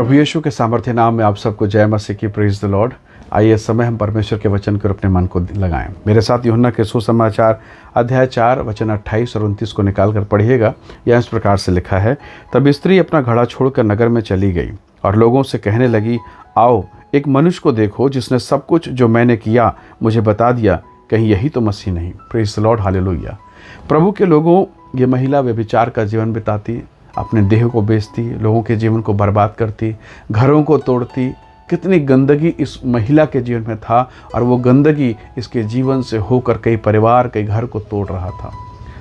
प्रभु यीशु के सामर्थ्य नाम में आप सबको जय मसीह की। Praise the Lord. आइए इस समय हम परमेश्वर के वचन के अपने मन को लगाएं। मेरे साथ यूहन्ना के सुसमाचार अध्याय 4 वचन 28 और 29 को निकाल कर पढ़िएगा। यह इस प्रकार से लिखा है, तब स्त्री अपना घड़ा छोड़कर नगर में चली गई और लोगों से कहने लगी, आओ एक मनुष्य को देखो जिसने सब कुछ जो मैंने किया मुझे बता दिया, कहीं यही तो मसीह नहीं। Praise the Lord, hallelujah. प्रभु के लोगों, ये महिला व्यभिचार का जीवन बिताती, अपने देह को बेचती, लोगों के जीवन को बर्बाद करती, घरों को तोड़ती। कितनी गंदगी इस महिला के जीवन में था और वो गंदगी इसके जीवन से होकर कई परिवार, कई घर को तोड़ रहा था।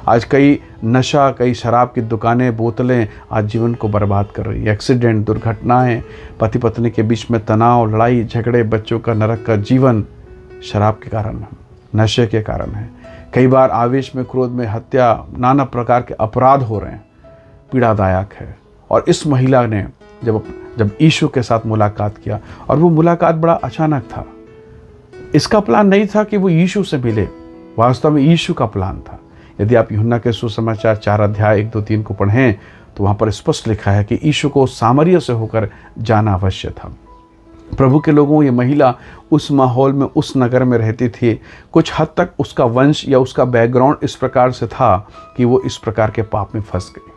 आज कई नशा, कई शराब की दुकानें, बोतलें आज जीवन को बर्बाद कर रही है। एक्सीडेंट, दुर्घटनाएं, पति पत्नी के बीच में तनाव, लड़ाई झगड़े, बच्चों का नरक का जीवन शराब के कारण है, नशे के कारण है। कई बार आवेश में, क्रोध में हत्या, नाना प्रकार के अपराध हो रहे हैं। पीड़ादायक है। और इस महिला ने जब यीशु के साथ मुलाकात किया, और वो मुलाकात बड़ा अचानक था। इसका प्लान नहीं था कि वो यीशु से मिले, वास्तव में यीशु का प्लान था। यदि आप यूहन्ना के सुसमाचार 4 अध्याय 1, 2, 3 को पढ़ें तो वहाँ पर स्पष्ट लिखा है कि यीशु को सामरिया से होकर जाना अवश्य था। प्रभु के लोगों, ये महिला उस माहौल में, उस नगर में रहती थी। कुछ हद तक उसका वंश या उसका बैकग्राउंड इस प्रकार से था कि वो इस प्रकार के पाप में फंस गई।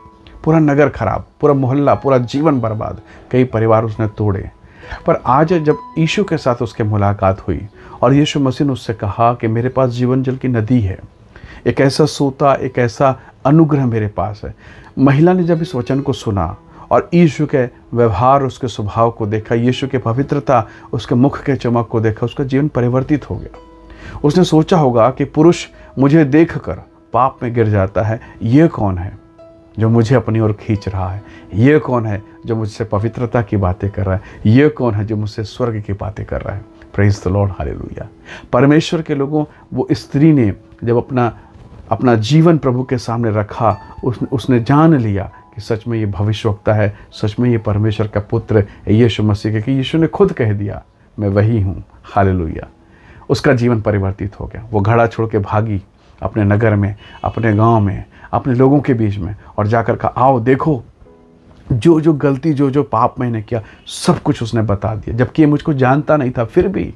पूरा नगर खराब, पूरा मोहल्ला, पूरा जीवन बर्बाद, कई परिवार उसने तोड़े। पर आज जब यीशु के साथ उसके मुलाकात हुई और यीशु मसीह ने उससे कहा कि मेरे पास जीवन जल की नदी है, एक ऐसा सोता, एक ऐसा अनुग्रह मेरे पास है। महिला ने जब इस वचन को सुना और यीशु के व्यवहार, उसके स्वभाव को देखा, यीशु के पवित्रता, उसके मुख के चमक को देखा, उसका जीवन परिवर्तित हो गया। उसने सोचा होगा कि पुरुष मुझे देखकर पाप में गिर जाता है, ये कौन है जो मुझे अपनी ओर खींच रहा है? ये कौन है जो मुझसे पवित्रता की बातें कर रहा है? ये कौन है जो मुझसे स्वर्ग की बातें कर रहा है? Praise the Lord, hallelujah. परमेश्वर के लोगों, वो स्त्री ने जब अपना जीवन प्रभु के सामने रखा, उसने जान लिया कि सच में ये भविष्यवक्ता है, सच में ये परमेश्वर का पुत्र यीशु मसीह है, कि यीशु ने खुद कह दिया मैं वही हूँ। हालेलुया। उसका जीवन परिवर्तित हो गया। वो घड़ा छोड़ के भागी अपने नगर में, अपने गांव में, अपने लोगों के बीच में, और जाकर कहा, आओ देखो जो जो गलती, जो जो पाप मैंने किया, सब कुछ उसने बता दिया, जबकि ये मुझको जानता नहीं था फिर भी।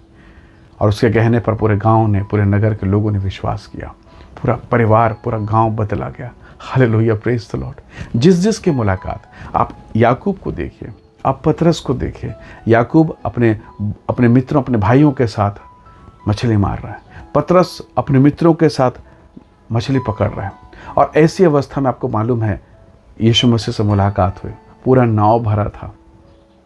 और उसके कहने पर पूरे गांव ने, पूरे नगर के लोगों ने विश्वास किया। पूरा परिवार, पूरा गांव बदला गया। Hallelujah, praise the Lord. जिस की मुलाकात, आप याकूब को देखिए, आप पतरस को देखिए। याकूब अपने मित्रों, अपने भाइयों के साथ मछली मार रहा है, पतरस अपने मित्रों के साथ मछली पकड़ रहा है। और ऐसी अवस्था में आपको मालूम है यीशु मसीह से मुलाकात हुई, पूरा नाव भरा था।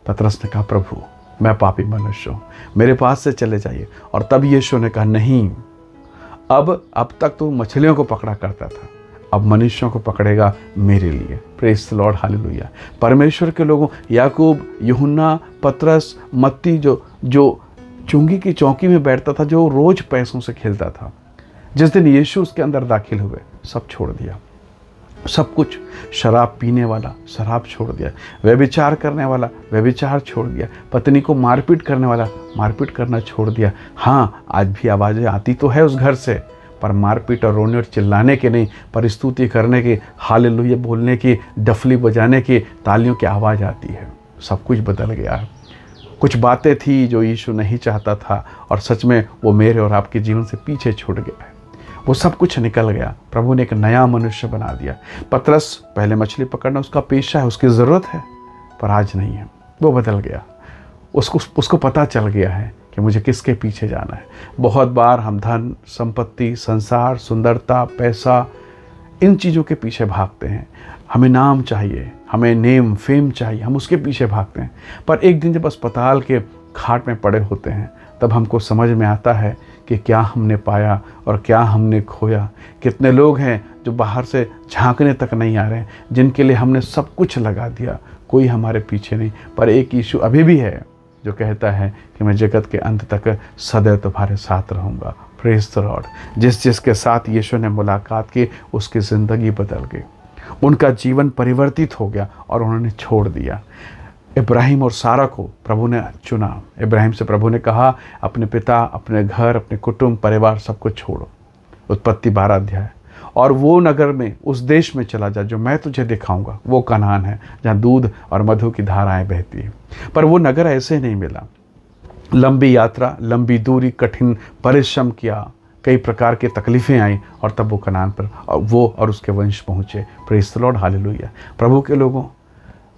पतरस ने कहा, प्रभु मैं पापी मनुष्य हूँ, मेरे पास से चले जाइए। और तब यीशु ने कहा, नहीं, अब तक तो मछलियों को पकड़ा करता था, अब मनुष्यों को पकड़ेगा मेरे लिए। Praise the Lord, hallelujah. परमेश्वर के लोगों, याकूब, यूहन्ना, पतरस, मत्ती, जो चुंगी की चौकी में बैठता था, जो रोज पैसों से खेलता था, जिस दिन यीशु उसके अंदर दाखिल हुए, सब छोड़ दिया। सब कुछ, शराब पीने वाला शराब छोड़ दिया, व्यभिचार करने वाला व्यभिचार छोड़ दिया, पत्नी को मारपीट करने वाला मारपीट करना छोड़ दिया। हाँ, आज भी आवाज़ें आती तो है उस घर से, पर मारपीट और रोने और चिल्लाने के नहीं, पर स्तुति करने की, हालेलुया बोलने की, डफली बजाने की, तालियों की आवाज़ आती है। सब कुछ बदल गया। कुछ बातें थी जो यीशु नहीं चाहता था, और सच में वो मेरे और आपके जीवन से पीछे छूट गया है। वो सब कुछ निकल गया। प्रभु ने एक नया मनुष्य बना दिया। पतरस पहले मछली पकड़ना उसका पेशा है, उसकी ज़रूरत है, पर आज नहीं है। वो बदल गया। उसको पता चल गया है कि मुझे किसके पीछे जाना है। बहुत बार हम धन, संपत्ति, संसार, सुंदरता, पैसा, इन चीज़ों के पीछे भागते हैं। हमें नाम चाहिए, हमें नेम फेम चाहिए, हम उसके पीछे भागते हैं। पर एक दिन जब अस्पताल के खाट में पड़े होते हैं, तब हमको समझ में आता है कि क्या हमने पाया और क्या हमने खोया। कितने लोग हैं जो बाहर से झांकने तक नहीं आ रहे हैं, जिनके लिए हमने सब कुछ लगा दिया, कोई हमारे पीछे नहीं। पर एक यीशु अभी भी है जो कहता है कि मैं जगत के अंत तक सदैव तुम्हारे साथ रहूँगा। Praise the Lord. जिसके साथ यीशु ने मुलाकात की, उसकी ज़िंदगी बदल गई, उनका जीवन परिवर्तित हो गया और उन्होंने छोड़ दिया। इब्राहिम और सारा को प्रभु ने चुना। इब्राहिम से प्रभु ने कहा, अपने पिता, अपने घर, अपने कुटुंब, परिवार, सब कुछ छोड़ो। उत्पत्ति 12 अध्याय। और वो नगर में, उस देश में चला जा जो मैं तुझे दिखाऊंगा। वो कनान है जहाँ दूध और मधु की धाराएं बहती हैं। पर वो नगर ऐसे नहीं मिला। लंबी यात्रा, लंबी दूरी, कठिन परिश्रम किया, कई प्रकार की तकलीफ़ें आई और तब वो कनान पर वो और उसके वंश पहुँचे। Praise the Lord, hallelujah. प्रभु के लोगों,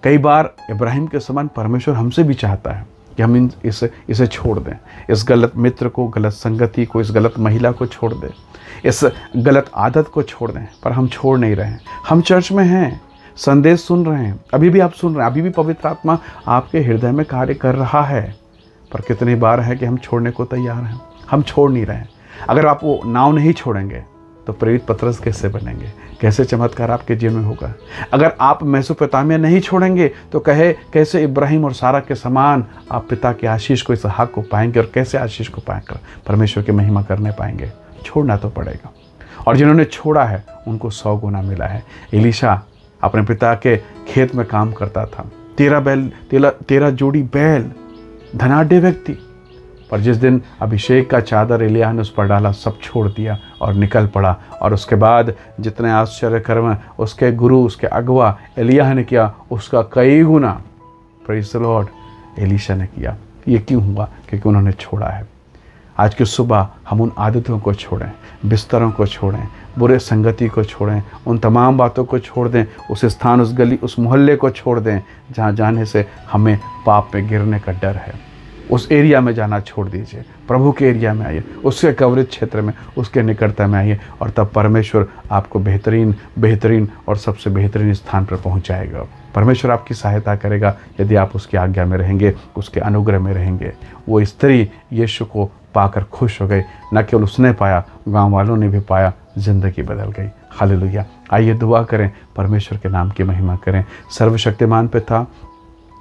कई बार इब्राहिम के समान परमेश्वर हमसे भी चाहता है कि हम इसे छोड़ दें, इस गलत मित्र को, गलत संगति को, इस गलत महिला को छोड़ दें, इस गलत आदत को छोड़ दें। पर हम छोड़ नहीं रहे हैं। हम चर्च में हैं, संदेश सुन रहे हैं, अभी भी आप सुन रहे हैं, अभी भी पवित्र आत्मा आपके हृदय में कार्य कर रहा है। पर कितनी बार है कि हम छोड़ने को तैयार हैं, हम छोड़ नहीं रहे हैं। अगर आप वो नाव नहीं छोड़ेंगे तो प्रेरित पतरस कैसे बनेंगे? कैसे चमत्कार आपके जीवन में होगा? अगर आप मेसोपोटामिया नहीं छोड़ेंगे तो कैसे इब्राहिम और सारा के समान आप पिता की आशीष को, इसहाक को पाएंगे, और कैसे आशीष को पाएंगे, परमेश्वर की महिमा करने पाएंगे? छोड़ना तो पड़ेगा। और जिन्होंने छोड़ा है उनको 100 गुना मिला है। एलीशा अपने पिता के खेत में काम करता था, 13 जोड़ी बैल, धनाढ्य व्यक्ति। पर जिस दिन अभिषेक का चादर एलिय्याह ने उस पर डाला, सब छोड़ दिया और निकल पड़ा। और उसके बाद जितने आश्चर्य कर्म उसके गुरु, उसके अगवा एलिय्याह ने किया, उसका कई गुना प्रेज़ द लॉर्ड एलीशा ने किया। ये क्यों हुआ? क्योंकि उन्होंने छोड़ा है। आज की सुबह हम उन आदतों को छोड़ें, बिस्तरों को छोड़ें, बुरे संगति को छोड़ें, उन तमाम बातों को छोड़ दें, उस स्थान, उस गली, उस मोहल्ले को छोड़ दें जहाँ जाने से हमें पाप में गिरने का डर है। उस एरिया में जाना छोड़ दीजिए, प्रभु के एरिया में आइए, उसके कवरेज क्षेत्र में, उसके निकटता में आइए, और तब परमेश्वर आपको बेहतरीन और सबसे बेहतरीन स्थान पर पहुंचाएगा। परमेश्वर आपकी सहायता करेगा यदि आप उसकी आज्ञा में रहेंगे, उसके अनुग्रह में रहेंगे। वो स्त्री यीशु को पाकर खुश हो गई, न केवल उसने पाया, गांव वालों ने भी पाया, ज़िंदगी बदल गई। हालेलुया। आइए दुआ करें, परमेश्वर के नाम की महिमा करें। सर्वशक्तिमान पिता,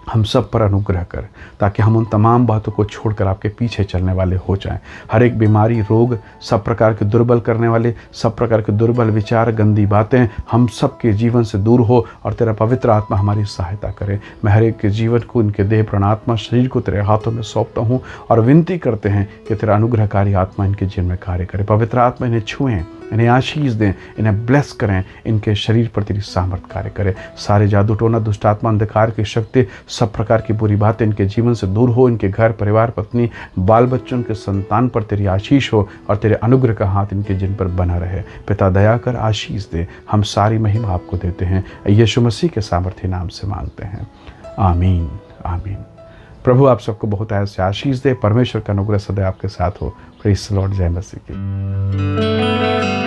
हम सब पर अनुग्रह कर, ताकि हम उन तमाम बातों को छोड़कर आपके पीछे चलने वाले हो जाएं। हर एक बीमारी, रोग, सब प्रकार के दुर्बल करने वाले, सब प्रकार के दुर्बल विचार, गंदी बातें हम सब के जीवन से दूर हो, और तेरा पवित्र आत्मा हमारी सहायता करे। मैं हर एक के जीवन को, इनके देह, प्राणात्मा, शरीर को तेरे हाथों में सौंपता हूँ और विनती करते हैं कि तेरा अनुग्रहकारी आत्मा इनके जीवन में कार्य करे। पवित्र आत्मा इन्हें छुएं, इन्हें आशीष दें, इन्हें ब्लेस करें, इनके शरीर पर तेरी सामर्थ कार्य करे। सारे जादू टोना, दुष्टात्मा, अंधकार की शक्ति, सब प्रकार की बुरी बातें इनके जीवन से दूर हो। इनके घर, परिवार, पत्नी, बाल बच्चों के संतान पर तेरी आशीष हो, और तेरे अनुग्रह का हाथ इनके जिन पर बना रहे। पिता दया कर, आशीष दे। हम सारी महिमा आपको देते हैं, यीशु मसीह के सामर्थ्य नाम से मांगते हैं, आमीन, आमीन। प्रभु आप सबको बहुत ऐसे आशीष दे। परमेश्वर का अनुग्रह सदैव आपके साथ हो। Praise the Lord. जय मसीह की।